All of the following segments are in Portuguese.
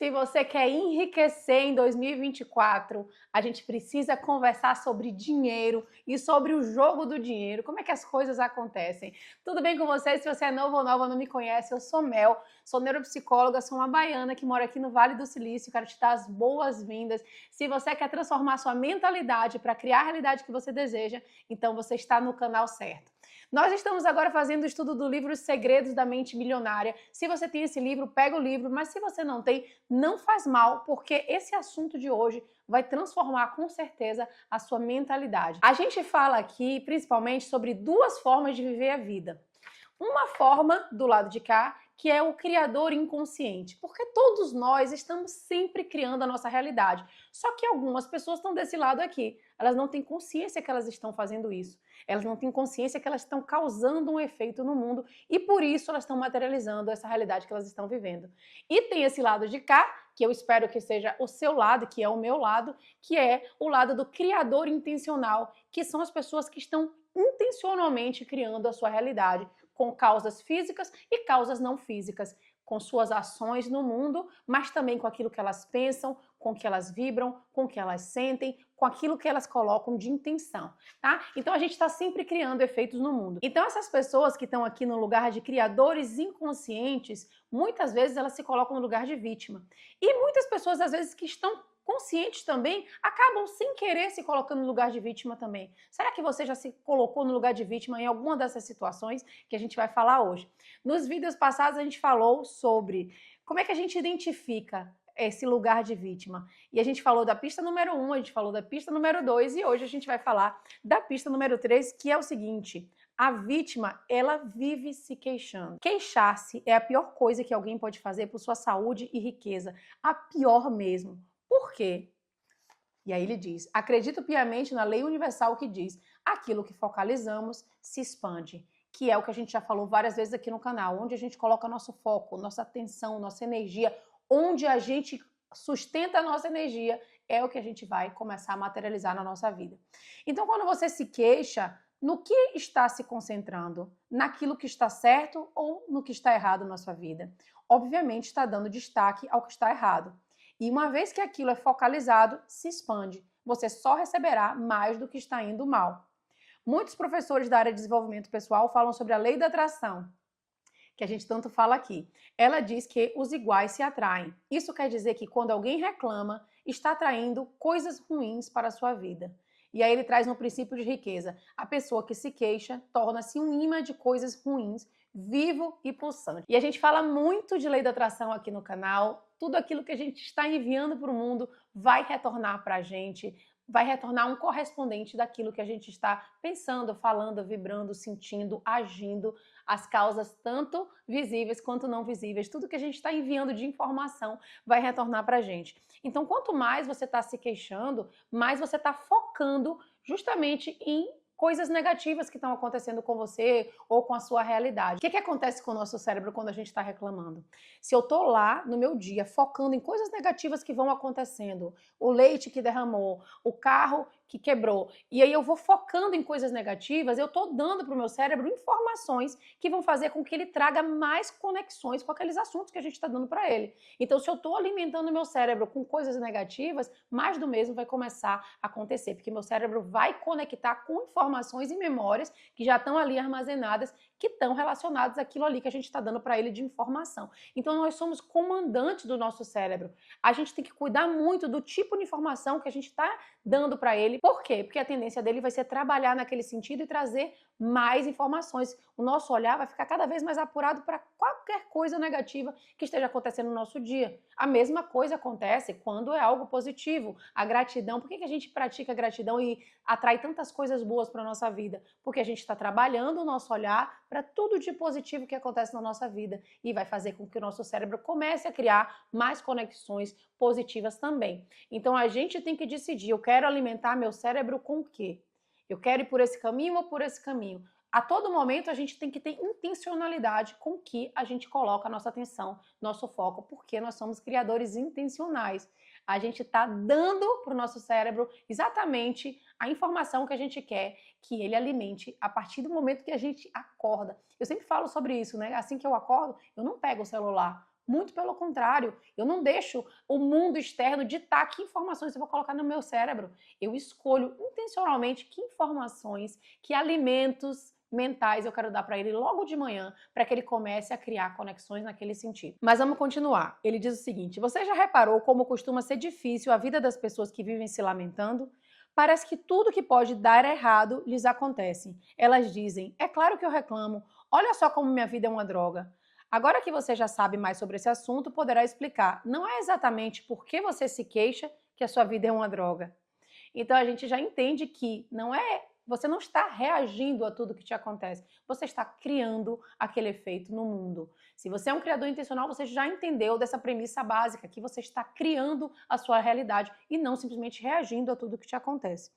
Se você quer enriquecer em 2024, a gente precisa conversar sobre dinheiro e sobre o jogo do dinheiro, como é que as coisas acontecem. Tudo bem com você? Se você é novo ou nova, não me conhece, eu sou Mel, sou neuropsicóloga, sou uma baiana que mora aqui no Vale do Silício, quero te dar as boas-vindas. Se você quer transformar sua mentalidade para criar a realidade que você deseja, então você está no canal certo. Nós estamos agora fazendo o estudo do livro Os Segredos da Mente Milionária. Se você tem esse livro, pega o livro, mas se você não tem, não faz mal, porque esse assunto de hoje vai transformar com certeza a sua mentalidade. A gente fala aqui principalmente sobre duas formas de viver a vida. Uma forma do lado de cá, que é o criador inconsciente, porque todos nós estamos sempre criando a nossa realidade. Só que algumas pessoas estão desse lado aqui. Elas não têm consciência que elas estão fazendo isso. Elas não têm consciência que elas estão causando um efeito no mundo e por isso elas estão materializando essa realidade que elas estão vivendo. E tem esse lado de cá, que eu espero que seja o seu lado, que é o meu lado, que é o lado do criador intencional, que são as pessoas que estão intencionalmente criando a sua realidade, com causas físicas e causas não físicas, com suas ações no mundo, mas também com aquilo que elas pensam, com o que elas vibram, com o que elas sentem, com aquilo que elas colocam de intenção, tá? Então a gente está sempre criando efeitos no mundo. Então essas pessoas que estão aqui no lugar de criadores inconscientes, muitas vezes elas se colocam no lugar de vítima. E muitas pessoas, às vezes, que estão conscientes também, acabam sem querer se colocando no lugar de vítima também. Será que você já se colocou no lugar de vítima em alguma dessas situações que a gente vai falar hoje? Nos vídeos passados a gente falou sobre como é que a gente identifica esse lugar de vítima. E a gente falou da pista número 1, a gente falou da pista número 2 e hoje a gente vai falar da pista número 3, que é o seguinte: a vítima, ela vive se queixando. Queixar-se é a pior coisa que alguém pode fazer por sua saúde e riqueza. A pior mesmo. Por quê? E aí ele diz: acredito piamente na lei universal que diz: aquilo que focalizamos se expande. Que é o que a gente já falou várias vezes aqui no canal, onde a gente coloca nosso foco, nossa atenção, nossa energia, onde a gente sustenta a nossa energia, é o que a gente vai começar a materializar na nossa vida. Então, quando você se queixa, no que está se concentrando? Naquilo que está certo ou no que está errado na sua vida? Obviamente, está dando destaque ao que está errado. E uma vez que aquilo é focalizado, se expande. Você só receberá mais do que está indo mal. Muitos professores da área de desenvolvimento pessoal falam sobre a lei da atração, que a gente tanto fala aqui. Ela diz que os iguais se atraem. Isso quer dizer que quando alguém reclama, está atraindo coisas ruins para a sua vida. E aí ele traz um princípio de riqueza. A pessoa que se queixa torna-se um imã de coisas ruins, vivo e pulsante. E a gente fala muito de lei da atração aqui no canal. Tudo aquilo que a gente está enviando para o mundo vai retornar para a gente, vai retornar um correspondente daquilo que a gente está pensando, falando, vibrando, sentindo, agindo, as causas tanto visíveis quanto não visíveis, tudo que a gente está enviando de informação vai retornar para a gente. Então, quanto mais você está se queixando, mais você está focando justamente em coisas negativas que estão acontecendo com você ou com a sua realidade. O que acontece com o nosso cérebro quando a gente está reclamando? Se eu estou lá no meu dia focando em coisas negativas que vão acontecendo, o leite que derramou, o carro que quebrou, e aí eu vou focando em coisas negativas, eu estou dando para o meu cérebro informações que vão fazer com que ele traga mais conexões com aqueles assuntos que a gente está dando para ele. Então, se eu estou alimentando o meu cérebro com coisas negativas, mais do mesmo vai começar a acontecer, porque meu cérebro vai conectar com informações e memórias que já estão ali armazenadas, que estão relacionadas àquilo ali que a gente está dando para ele de informação. Então, nós somos comandantes do nosso cérebro. A gente tem que cuidar muito do tipo de informação que a gente está dando para ele. Por quê? Porque a tendência dele vai ser trabalhar naquele sentido e trazer mais informações. O nosso olhar vai ficar cada vez mais apurado para qualquer coisa negativa que esteja acontecendo no nosso dia. A mesma coisa acontece quando é algo positivo. A gratidão. Por que a gente pratica gratidão e atrai tantas coisas boas para a nossa vida? Porque a gente está trabalhando o nosso olhar para tudo de positivo que acontece na nossa vida e vai fazer com que o nosso cérebro comece a criar mais conexões positivas também. Então a gente tem que decidir, eu quero alimentar meu cérebro com o quê? Eu quero ir por esse caminho ou por esse caminho? A todo momento a gente tem que ter intencionalidade com que a gente coloca a nossa atenção, nosso foco, porque nós somos criadores intencionais. A gente está dando para o nosso cérebro exatamente a informação que a gente quer que ele alimente a partir do momento que a gente acorda. Eu sempre falo sobre isso, né? Assim que eu acordo, eu não pego o celular. Muito pelo contrário, eu não deixo o mundo externo ditar que informações eu vou colocar no meu cérebro. Eu escolho intencionalmente que informações, que alimentos mentais eu quero dar para ele logo de manhã, para que ele comece a criar conexões naquele sentido. Mas vamos continuar. Ele diz o seguinte: você já reparou como costuma ser difícil a vida das pessoas que vivem se lamentando? Parece que tudo que pode dar errado lhes acontece. Elas dizem: é claro que eu reclamo, olha só como minha vida é uma droga. Agora que você já sabe mais sobre esse assunto, poderá explicar. Não é exatamente porque você se queixa que a sua vida é uma droga. Então a gente já entende que você não está reagindo a tudo que te acontece, você está criando aquele efeito no mundo. Se você é um criador intencional, você já entendeu dessa premissa básica, que você está criando a sua realidade e não simplesmente reagindo a tudo que te acontece.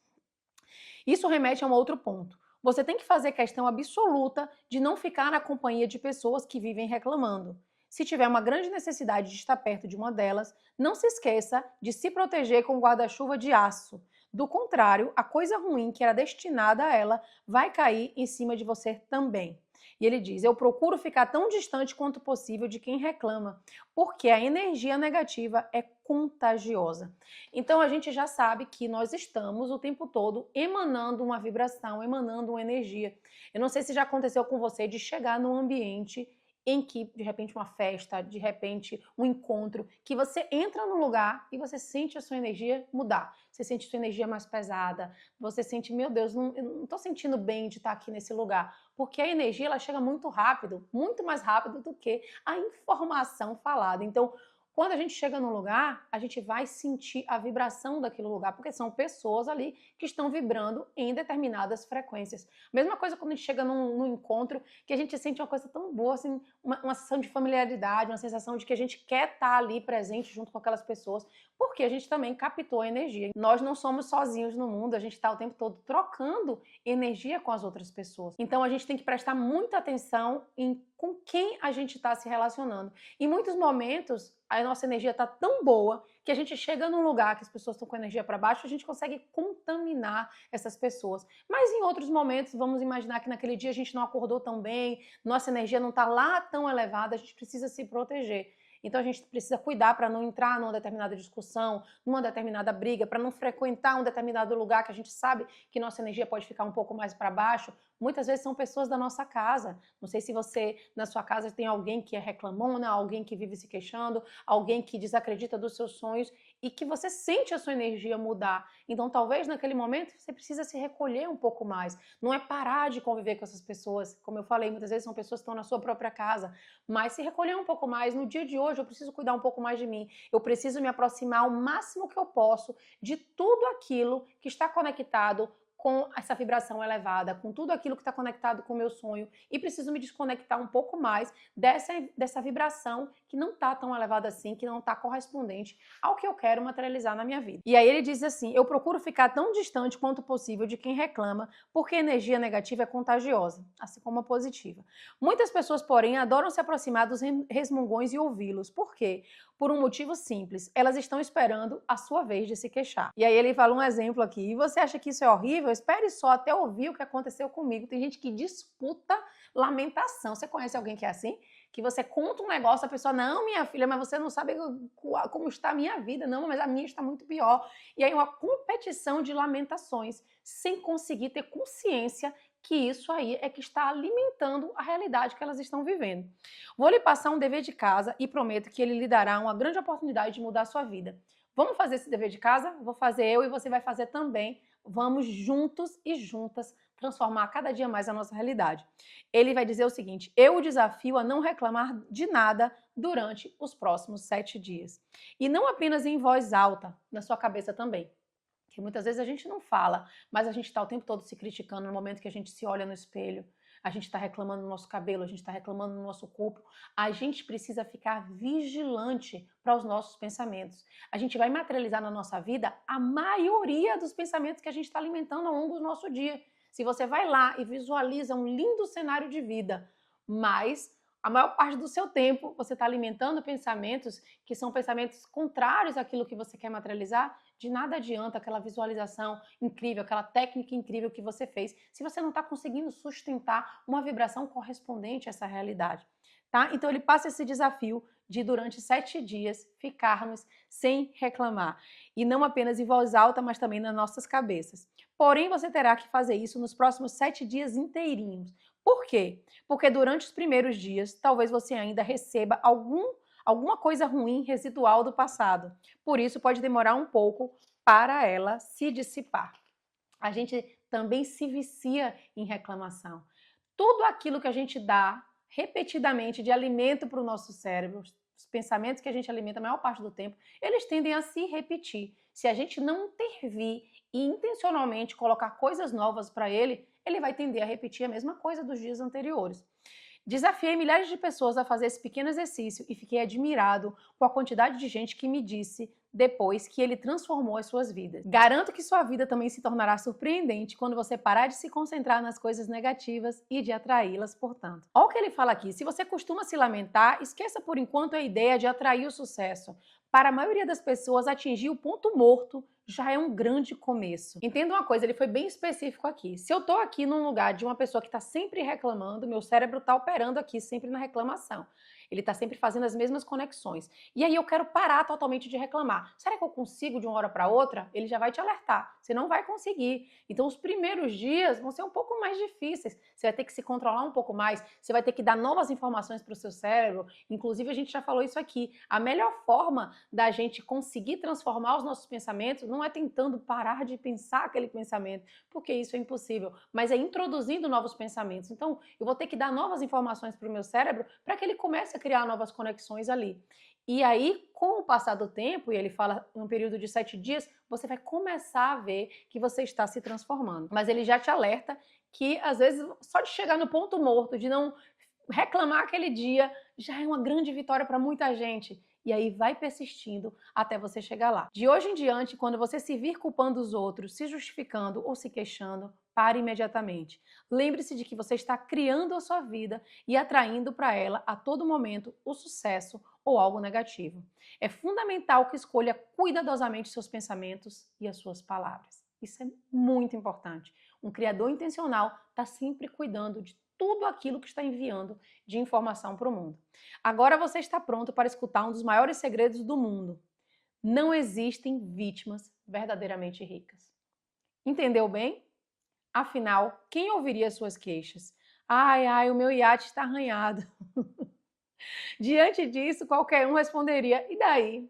Isso remete a um outro ponto. Você tem que fazer questão absoluta de não ficar na companhia de pessoas que vivem reclamando. Se tiver uma grande necessidade de estar perto de uma delas, não se esqueça de se proteger com um guarda-chuva de aço. Do contrário, a coisa ruim que era destinada a ela vai cair em cima de você também. E ele diz: eu procuro ficar tão distante quanto possível de quem reclama, porque a energia negativa é contagiosa. Então a gente já sabe que nós estamos o tempo todo emanando uma vibração, emanando uma energia. Eu não sei se já aconteceu com você de chegar num ambiente em que, de repente, uma festa, de repente, um encontro, que você entra num lugar e você sente a sua energia mudar. Você sente a sua energia mais pesada, você sente, meu Deus, eu não estou sentindo bem de estar aqui nesse lugar. Porque a energia, ela chega muito rápido, muito mais rápido do que a informação falada. Então, quando a gente chega num lugar, a gente vai sentir a vibração daquele lugar, porque são pessoas ali que estão vibrando em determinadas frequências. Mesma coisa quando a gente chega num encontro, que a gente sente uma coisa tão boa, assim, uma sensação de familiaridade, uma sensação de que a gente quer estar ali presente junto com aquelas pessoas, porque a gente também captou a energia. Nós não somos sozinhos no mundo, a gente está o tempo todo trocando energia com as outras pessoas. Então a gente tem que prestar muita atenção em com quem a gente está se relacionando. Em muitos momentos, a nossa energia está tão boa que a gente chega num lugar que as pessoas estão com energia para baixo, a gente consegue contaminar essas pessoas. Mas em outros momentos, vamos imaginar que naquele dia a gente não acordou tão bem, nossa energia não está lá tão elevada, a gente precisa se proteger. Então a gente precisa cuidar para não entrar numa determinada discussão, numa determinada briga, para não frequentar um determinado lugar que a gente sabe que nossa energia pode ficar um pouco mais para baixo. Muitas vezes são pessoas da nossa casa. Não sei se você, na sua casa, tem alguém que é reclamona, alguém que vive se queixando, alguém que desacredita dos seus sonhos e que você sente a sua energia mudar. Então, talvez naquele momento você precisa se recolher um pouco mais. Não é parar de conviver com essas pessoas. Como eu falei, muitas vezes são pessoas que estão na sua própria casa. Mas se recolher um pouco mais. No dia de hoje, eu preciso cuidar um pouco mais de mim. Eu preciso me aproximar o máximo que eu posso de tudo aquilo que está conectado com essa vibração elevada, com tudo aquilo que está conectado com o meu sonho, e preciso me desconectar um pouco mais dessa vibração que não está tão elevada assim, que não está correspondente ao que eu quero materializar na minha vida. E aí ele diz assim: eu procuro ficar tão distante quanto possível de quem reclama, porque a energia negativa é contagiosa, assim como a positiva. Muitas pessoas, porém, adoram se aproximar dos resmungões e ouvi-los. Por quê? Por um motivo simples: elas estão esperando a sua vez de se queixar. E aí ele fala um exemplo aqui: e você acha que isso é horrível? Espere só até ouvir o que aconteceu comigo. Tem gente que disputa lamentação. Você conhece alguém que é assim? Que você conta um negócio, a pessoa: não, minha filha, mas você não sabe como está a minha vida. Não, mas a minha está muito pior. E aí uma competição de lamentações, sem conseguir ter consciência que isso aí é que está alimentando a realidade que elas estão vivendo. Vou lhe passar um dever de casa e prometo que ele lhe dará uma grande oportunidade de mudar a sua vida. Vamos fazer esse dever de casa? Vou fazer eu e você vai fazer também. Vamos juntos e juntas transformar cada dia mais a nossa realidade. Ele vai dizer o seguinte: eu o desafio a não reclamar de nada durante os próximos 7 dias. E não apenas em voz alta, na sua cabeça também. Que muitas vezes a gente não fala, mas a gente está o tempo todo se criticando no momento que a gente se olha no espelho. A gente está reclamando do nosso cabelo, a gente está reclamando do nosso corpo. A gente precisa ficar vigilante para os nossos pensamentos. A gente vai materializar na nossa vida a maioria dos pensamentos que a gente está alimentando ao longo do nosso dia. Se você vai lá e visualiza um lindo cenário de vida, mas a maior parte do seu tempo você está alimentando pensamentos que são pensamentos contrários àquilo que você quer materializar, de nada adianta aquela visualização incrível, aquela técnica incrível que você fez, se você não está conseguindo sustentar uma vibração correspondente a essa realidade. tá? Então ele passa esse desafio de durante 7 dias ficarmos sem reclamar. E não apenas em voz alta, mas também nas nossas cabeças. Porém, você terá que fazer isso nos próximos 7 dias inteirinhos. Por quê? Porque durante os primeiros dias, talvez você ainda receba alguma coisa ruim residual do passado. Por isso, pode demorar um pouco para ela se dissipar. A gente também se vicia em reclamação. Tudo aquilo que a gente dá repetidamente de alimento para o nosso cérebro, os pensamentos que a gente alimenta a maior parte do tempo, eles tendem a se repetir. Se a gente não intervir e intencionalmente colocar coisas novas para ele, ele vai tender a repetir a mesma coisa dos dias anteriores. Desafiei milhares de pessoas a fazer esse pequeno exercício e fiquei admirado com a quantidade de gente que me disse depois que ele transformou as suas vidas. Garanto que sua vida também se tornará surpreendente quando você parar de se concentrar nas coisas negativas e de atraí-las, portanto. Olha o que ele fala aqui, se você costuma se lamentar, esqueça por enquanto a ideia de atrair o sucesso. Para a maioria das pessoas, atingir o ponto morto já é um grande começo. Entenda uma coisa, ele foi bem específico aqui. Se eu tô aqui num lugar de uma pessoa que está sempre reclamando, meu cérebro está operando aqui sempre na reclamação. Ele está sempre fazendo as mesmas conexões. E aí eu quero parar totalmente de reclamar. Será que eu consigo de uma hora para outra? Ele já vai te alertar. Você não vai conseguir. Então os primeiros dias vão ser um pouco mais difíceis. Você vai ter que se controlar um pouco mais. Você vai ter que dar novas informações para o seu cérebro. Inclusive a gente já falou isso aqui. A melhor forma da gente conseguir transformar os nossos pensamentos não é tentando parar de pensar aquele pensamento, porque isso é impossível, mas é introduzindo novos pensamentos. Então, eu vou ter que dar novas informações para o meu cérebro para que ele comece a criar novas conexões ali. E aí, com o passar do tempo, e ele fala em um período de 7 dias, você vai começar a ver que você está se transformando. Mas ele já te alerta que, às vezes, só de chegar no ponto morto, de não reclamar aquele dia, já é uma grande vitória para muita gente. E aí vai persistindo até você chegar lá. De hoje em diante, quando você se vir culpando os outros, se justificando ou se queixando, pare imediatamente. Lembre-se de que você está criando a sua vida e atraindo para ela a todo momento o sucesso ou algo negativo. É fundamental que escolha cuidadosamente seus pensamentos e as suas palavras. Isso é muito importante. Um criador intencional está sempre cuidando de tudo aquilo que está enviando de informação para o mundo. Agora você está pronto para escutar um dos maiores segredos do mundo. Não existem vítimas verdadeiramente ricas. Entendeu bem? Afinal, quem ouviria suas queixas? Ai, o meu iate está arranhado. Diante disso, qualquer um responderia, e daí?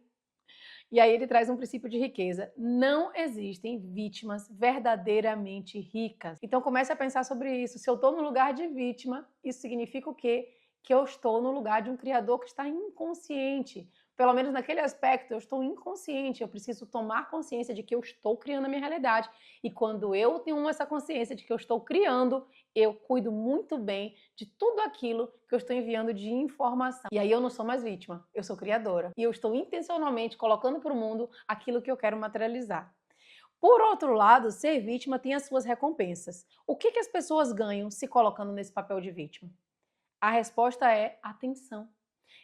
E aí ele traz um princípio de riqueza. Não existem vítimas verdadeiramente ricas. Então comece a pensar sobre isso. Se eu estou no lugar de vítima, isso significa o quê? Que eu estou no lugar de um criador que está inconsciente. Pelo menos naquele aspecto, eu estou inconsciente. Eu preciso tomar consciência de que eu estou criando a minha realidade. E quando eu tenho essa consciência de que eu estou criando, eu cuido muito bem de tudo aquilo que eu estou enviando de informação. E aí eu não sou mais vítima, eu sou criadora. E eu estou intencionalmente colocando para o mundo aquilo que eu quero materializar. Por outro lado, ser vítima tem as suas recompensas. O que as pessoas ganham se colocando nesse papel de vítima? A resposta é atenção.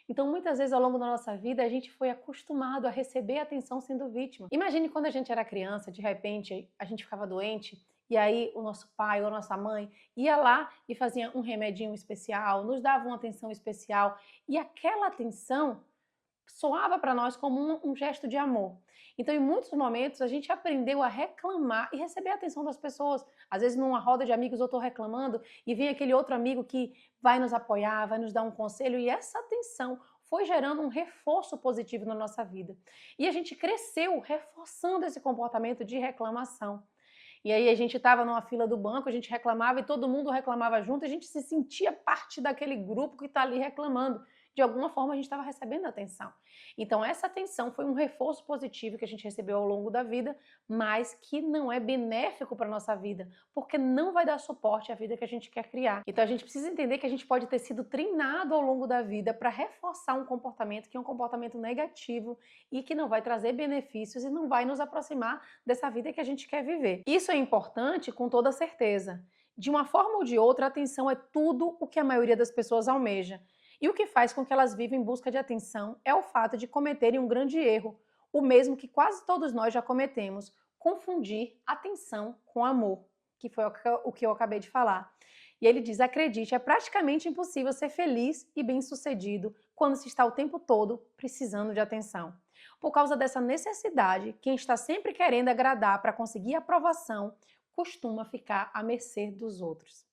Então, muitas vezes ao longo da nossa vida, a gente foi acostumado a receber atenção sendo vítima. Imagine quando a gente era criança, de repente, a gente ficava doente, e aí o nosso pai ou a nossa mãe ia lá e fazia um remedinho especial, nos dava uma atenção especial, e aquela atenção soava para nós como um gesto de amor. Então, em muitos momentos, a gente aprendeu a reclamar e receber a atenção das pessoas. Às vezes, numa roda de amigos, eu estou reclamando e vem aquele outro amigo que vai nos apoiar, vai nos dar um conselho, e essa atenção foi gerando um reforço positivo na nossa vida. E a gente cresceu reforçando esse comportamento de reclamação. E aí a gente estava numa fila do banco, a gente reclamava e todo mundo reclamava junto, a gente se sentia parte daquele grupo que está ali reclamando. De alguma forma a gente estava recebendo atenção. Então essa atenção foi um reforço positivo que a gente recebeu ao longo da vida, mas que não é benéfico para a nossa vida, porque não vai dar suporte à vida que a gente quer criar. Então a gente precisa entender que a gente pode ter sido treinado ao longo da vida para reforçar um comportamento que é um comportamento negativo e que não vai trazer benefícios e não vai nos aproximar dessa vida que a gente quer viver. Isso é importante com toda certeza. De uma forma ou de outra, a atenção é tudo o que a maioria das pessoas almeja. E o que faz com que elas vivem em busca de atenção é o fato de cometerem um grande erro, o mesmo que quase todos nós já cometemos, confundir atenção com amor, que foi o que eu acabei de falar. E ele diz, acredite, é praticamente impossível ser feliz e bem-sucedido quando se está o tempo todo precisando de atenção. Por causa dessa necessidade, quem está sempre querendo agradar para conseguir aprovação costuma ficar à mercê dos outros.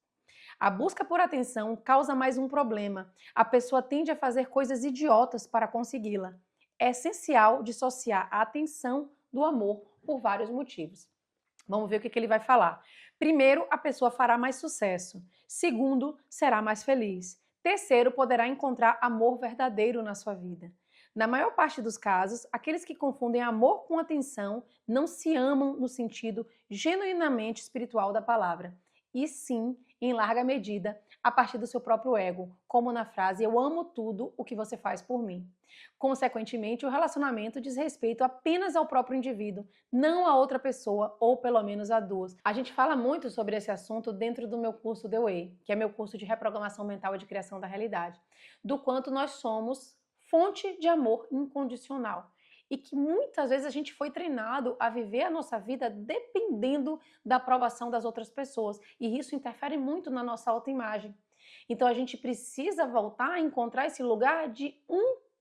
A busca por atenção causa mais um problema. A pessoa tende a fazer coisas idiotas para consegui-la. É essencial dissociar a atenção do amor por vários motivos. Vamos ver o que ele vai falar. Primeiro, a pessoa fará mais sucesso. Segundo, será mais feliz. Terceiro, poderá encontrar amor verdadeiro na sua vida. Na maior parte dos casos, aqueles que confundem amor com atenção não se amam no sentido genuinamente espiritual da palavra, e sim, em larga medida, a partir do seu próprio ego, como na frase "eu amo tudo o que você faz por mim". Consequentemente, o relacionamento diz respeito apenas ao próprio indivíduo, não a outra pessoa, ou pelo menos a duas. A gente fala muito sobre esse assunto dentro do meu curso The Way, que é meu curso de reprogramação mental e de criação da realidade, do quanto nós somos fonte de amor incondicional. E que muitas vezes a gente foi treinado a viver a nossa vida dependendo da aprovação das outras pessoas. E isso interfere muito na nossa autoimagem. Então a gente precisa voltar a encontrar esse lugar de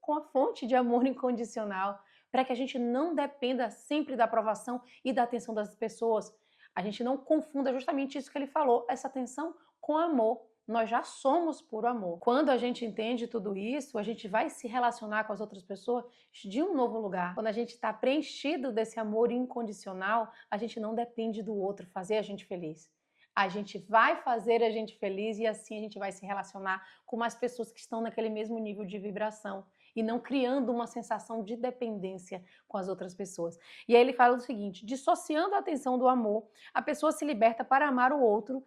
com a fonte de amor incondicional, para que a gente não dependa sempre da aprovação e da atenção das pessoas. A gente não confunda justamente isso que ele falou, essa atenção com amor. Nós já somos puro amor. Quando a gente entende tudo isso, a gente vai se relacionar com as outras pessoas de um novo lugar. Quando a gente está preenchido desse amor incondicional, a gente não depende do outro fazer a gente feliz. A gente vai fazer a gente feliz e assim a gente vai se relacionar com mais pessoas que estão naquele mesmo nível de vibração e não criando uma sensação de dependência com as outras pessoas. E aí ele fala o seguinte, dissociando a atenção do amor, a pessoa se liberta para amar o outro,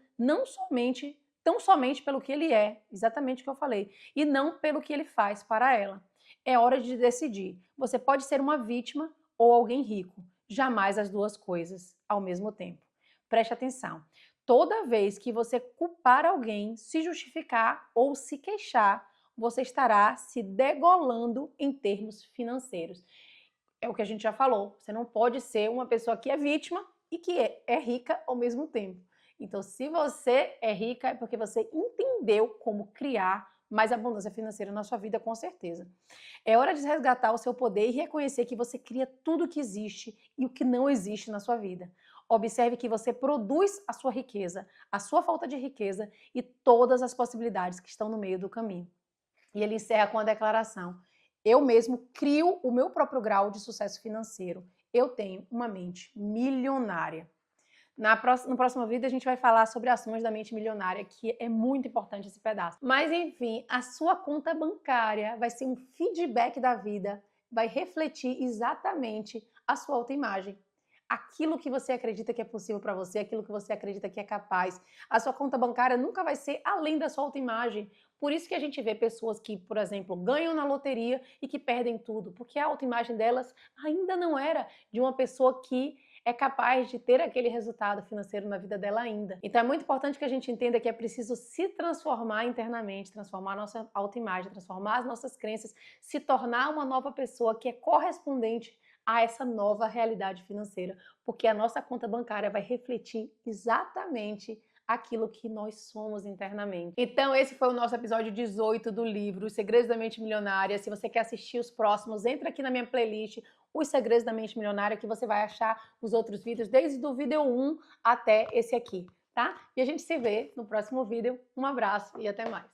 tão somente pelo que ele é, exatamente o que eu falei, e não pelo que ele faz para ela. É hora de decidir. Você pode ser uma vítima ou alguém rico, jamais as duas coisas ao mesmo tempo. Preste atenção. Toda vez que você culpar alguém, se justificar ou se queixar, você estará se degolando em termos financeiros. É o que a gente já falou. Você não pode ser uma pessoa que é vítima e que é rica ao mesmo tempo. Então, se você é rica, é porque você entendeu como criar mais abundância financeira na sua vida, com certeza. É hora de resgatar o seu poder e reconhecer que você cria tudo o que existe e o que não existe na sua vida. Observe que você produz a sua riqueza, a sua falta de riqueza e todas as possibilidades que estão no meio do caminho. E ele encerra com a declaração: eu mesmo crio o meu próprio grau de sucesso financeiro. Eu tenho uma mente milionária. No próximo vídeo a gente vai falar sobre ações da mente milionária, que é muito importante esse pedaço. Mas enfim, a sua conta bancária vai ser um feedback da vida, vai refletir exatamente a sua autoimagem. Aquilo que você acredita que é possível para você, aquilo que você acredita que é capaz. A sua conta bancária nunca vai ser além da sua autoimagem. Por isso que a gente vê pessoas que, por exemplo, ganham na loteria e que perdem tudo, porque a autoimagem delas ainda não era de uma pessoa que é capaz de ter aquele resultado financeiro na vida dela ainda. Então é muito importante que a gente entenda que é preciso se transformar internamente, transformar a nossa autoimagem, transformar as nossas crenças, se tornar uma nova pessoa que é correspondente a essa nova realidade financeira, porque a nossa conta bancária vai refletir exatamente aquilo que nós somos internamente. Então esse foi o nosso episódio 18 do livro Os Segredos da Mente Milionária. Se você quer assistir os próximos, entra aqui na minha playlist Os Segredos da Mente Milionária, que você vai achar os outros vídeos, desde o vídeo 1 até esse aqui, tá? E a gente se vê no próximo vídeo. Um abraço e até mais.